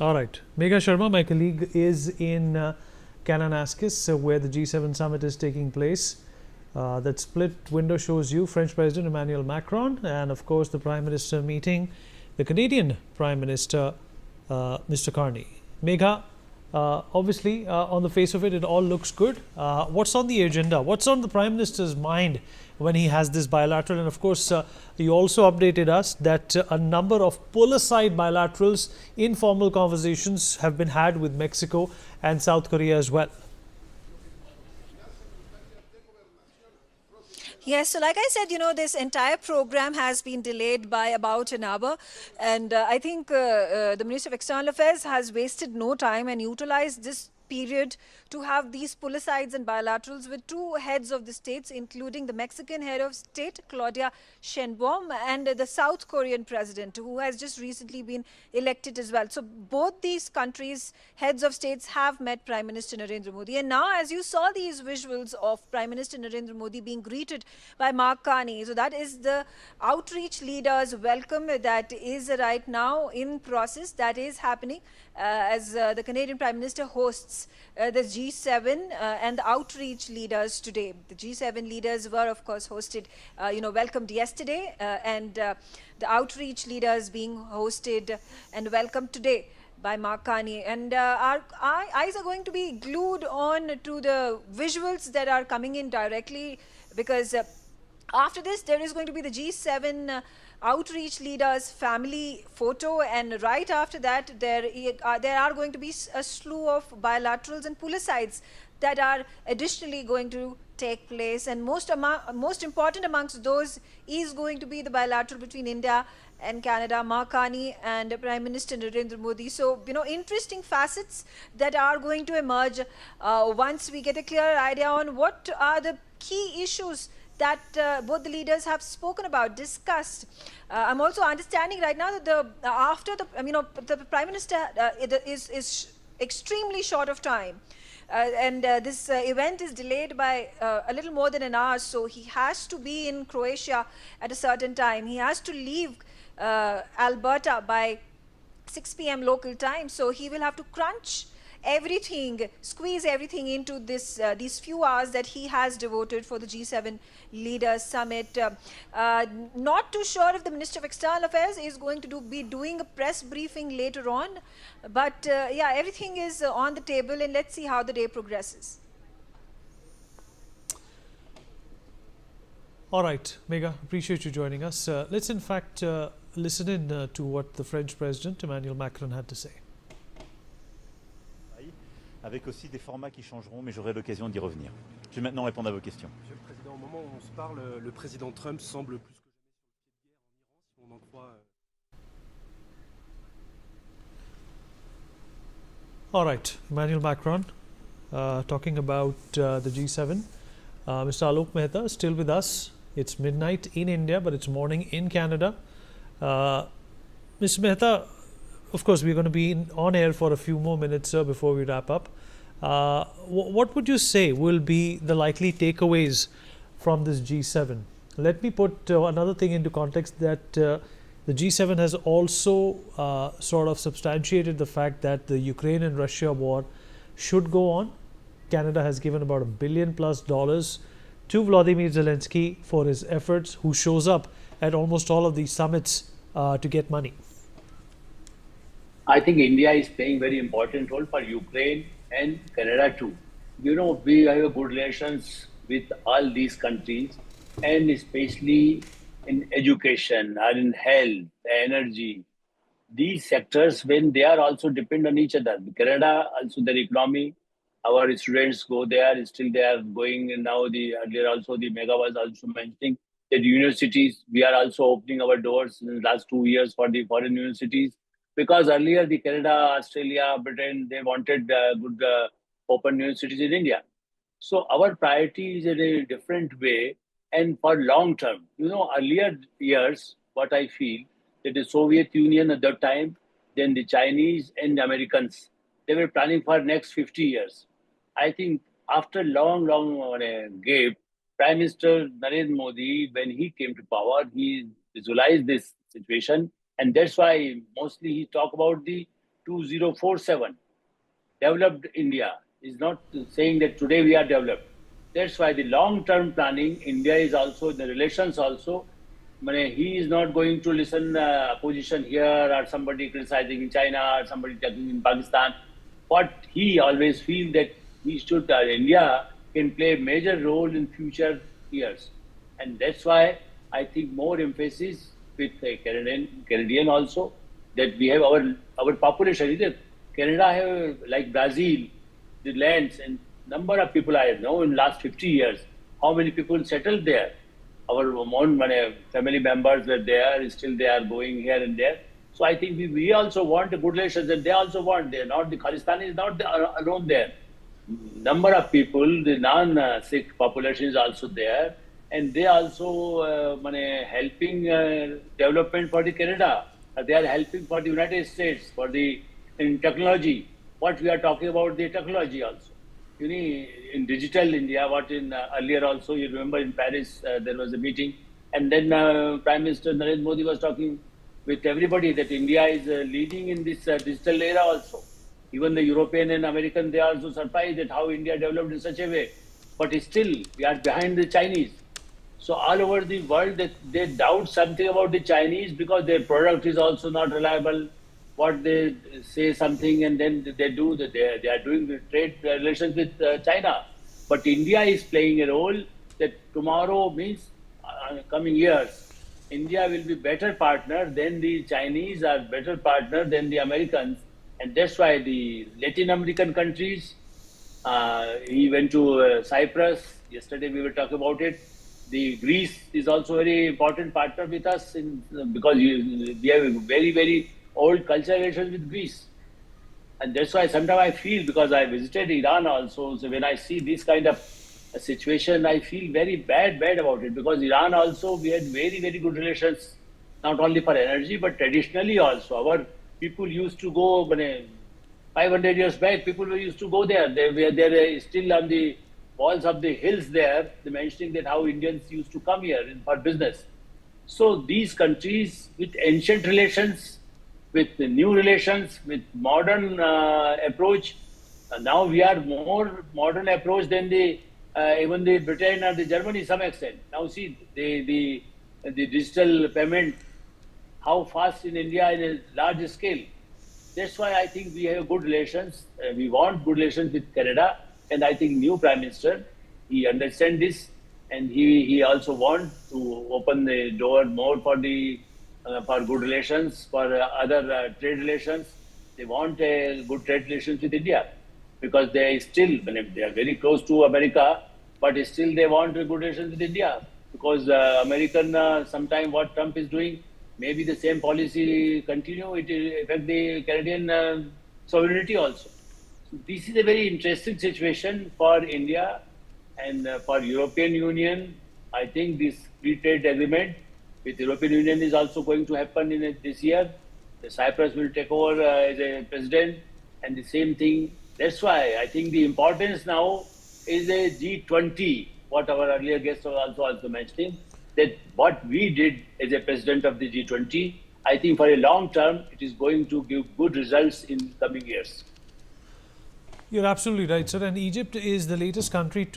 All right. Megha Sharma, my colleague, is in Kananaskis, where the G7 summit is taking place. That split window shows you French President Emmanuel Macron and, of course, the Prime Minister meeting the Canadian Prime Minister, Mr. Carney. Megha, obviously, on the face of it, it all looks good. What's on the agenda? What's on the Prime Minister's mind when he has this bilateral? And of course, you also updated us that a number of pull-aside bilaterals, informal conversations have been had with Mexico and South Korea as well. Yes, so like I said, this entire program has been delayed by about an hour. And I think the Minister of External Affairs has wasted no time and utilized this period to have these pull-asides and bilaterals with two heads of the states, including the Mexican head of state, Claudia Sheinbaum, and the South Korean president, who has just recently been elected as well. So both these countries, heads of states, have met Prime Minister Narendra Modi. And now, as you saw these visuals of Prime Minister Narendra Modi being greeted by Mark Carney, so that is the outreach leaders welcome that is right now in process, that is happening as the Canadian Prime Minister hosts the G7 and the outreach leaders today. The G7 leaders were, of course, hosted, welcomed yesterday, and the outreach leaders being hosted and welcomed today by Mark Carney. And our eyes are going to be glued on to the visuals that are coming in directly, because after this, there is going to be the G7 outreach leaders family photo, and right after that, there are going to be a slew of bilaterals and pull-asides that are additionally going to take place. And most important amongst those is going to be the bilateral between India and Canada, Mark Carney and Prime Minister Narendra Modi. So, interesting facets that are going to emerge once we get a clear idea on what are the key issues that both the leaders have spoken about, discussed. I'm also understanding right now that the Prime Minister is extremely short of time. And this event is delayed by a little more than an hour, so he has to be in Croatia at a certain time. He has to leave Alberta by 6 p.m. local time, so he will have to crunch everything, squeeze everything into these few hours that he has devoted for the G7 Leaders Summit. Not too sure if the Minister of External Affairs is going to be doing a press briefing later on, but yeah, everything is on the table, and let's see how the day progresses. All right, Megha, appreciate you joining us. Let's in fact listen in to what the French President Emmanuel Macron had to say. Avec aussi des formats qui changeront, mais j'aurai l'occasion d'y revenir. Je vais maintenant répondre à vos questions. Monsieur le Président, au moment où on se parle, le président Trump semble plus que jamais sur le pied de guerre en Iran, si on en croit. All right, Emmanuel Macron talking about the G7. Mr. Alok Mehta still with us. It's midnight in India, but it's morning in Canada. Mr. Mehta, of course, we're going to be on air for a few more minutes before we wrap up. What would you say will be the likely takeaways from this G7? Let me put another thing into context, that the G7 has also sort of substantiated the fact that the Ukraine and Russia war should go on. Canada has given about $1 billion+ to Vladimir Zelensky for his efforts, who shows up at almost all of these summits to get money. I think India is playing very important role for Ukraine and Canada too. We have good relations with all these countries, and especially in education or in health, energy. These sectors, when they are also depend on each other. Canada, also their economy, our students go there, still they are going, and now earlier also the Mega was also mentioning that universities, we are also opening our doors in the last 2 years for the foreign universities. Because earlier the Canada, Australia, Britain, they wanted good open universities in India. So our priority is in a different way and for long term. Earlier years, what I feel, that the Soviet Union at that time, then the Chinese and the Americans, they were planning for next 50 years. I think after long gap, Prime Minister Narendra Modi, when he came to power, he visualized this situation. And that's why mostly he talk about the 2047. Developed India is not saying that today we are developed. That's why the long-term planning, India is also, the relations also, he is not going to listen opposition here or somebody criticizing in China or somebody talking in Pakistan. What he always feels that he should, India can play a major role in future years. And that's why I think more emphasis with Canadian also, that we have our population. Canada have, like Brazil, the lands and number of people I know in last 50 years, how many people settled there. Our own family members were there, still they are going here and there. So I think we also want good relations, and they also want. They're not, the Khalistan is not alone there. Number of people, the non-Sikh population is also there, and they also helping development for the Canada. They are helping for the United States for the in technology. What we are talking about the technology also. You know, in digital India, what in earlier also, you remember in Paris, there was a meeting, and then Prime Minister Narendra Modi was talking with everybody that India is leading in this digital era also. Even the European and American, they are also surprised at how India developed in such a way. But still, we are behind the Chinese. So all over the world, they doubt something about the Chinese because their product is also not reliable. What they say something and then they do, they are doing the trade relations with China. But India is playing a role that tomorrow means coming years, India will be better partner than the Chinese, are better partner than the Americans. And that's why the Latin American countries, he went to Cyprus. Yesterday we were talking about it. The Greece is also a very important partner with us because we have a very, very old cultural relations with Greece. And that's why sometimes I feel, because I visited Iran also, so when I see this kind of a situation, I feel very bad about it, because Iran also, we had very, very good relations, not only for energy, but traditionally also. Our people used to go, 500 years back, people used to go there. They were still on the walls of the hills there, they mentioning that how Indians used to come here for business. So these countries with ancient relations, with the new relations, with modern approach, now we are more modern approach than the even the Britain or the Germany to some extent. Now see the digital payment, how fast in India in a large scale. That's why I think we have good relations. We want good relations with Canada, and I think new Prime Minister, he understands this, and he also wants to open the door more for the for good relations, for other trade relations. They want good trade relations with India, because they still, they are very close to America, but still they want good relations with India, because American, sometime what Trump is doing, maybe the same policy continue, it will affect the Canadian sovereignty also. So this is a very interesting situation for India and for European Union. I think this free trade agreement with European Union is also going to happen in this year. The Cyprus will take over as a president, and the same thing. That's why I think the importance now is a G20, what our earlier guest was also mentioning, that what we did as a president of the G20, I think for a long term, it is going to give good results in coming years. You're absolutely right, sir. And Egypt is the latest country to